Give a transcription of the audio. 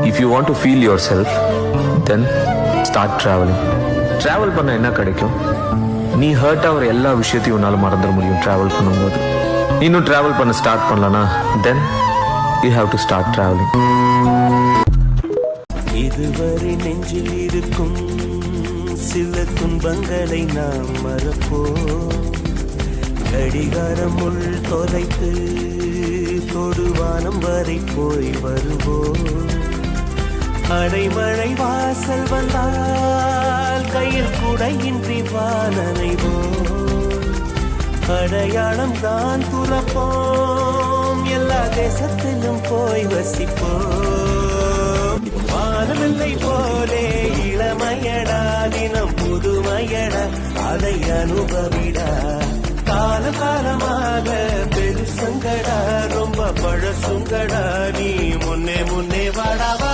If you want to feel your self then start travelling. Travel பண்ண என்ன கிடைக்கும்? நீ ஹர்ட் ஆகிற எல்லா விஷயத்தையும் உன்னால் மறந்துட முடியும் ட்ராவல் பண்ணும்போது. இன்னும் ட்ராவல் பண்ண ஸ்டார்ட் பண்ணலனா then you have to start travelling. இதுவரை நெஞ்சில் இருக்கும் சில துன்பங்களை நாம் மறப்போம். கடிகாரம் உள் தொலைத்து தொடுவானம் வரை போய் வருவோம். அடைமழை வாசல் வந்தால் கையில் குடையின்றி வானனைவோம். அடையாளம் தான் துறப்போம், எல்லா தேசத்திலும் போய் வசிப்போம். வானவில்லை போலே இளமையடா, தினம் புதுமையடா, அதை அனுபவிடா. காலம் காலமாக பெருசங்கடா, ரொம்ப பழசுங்கடா, நீ முன்னே முன்னே வாடாவா.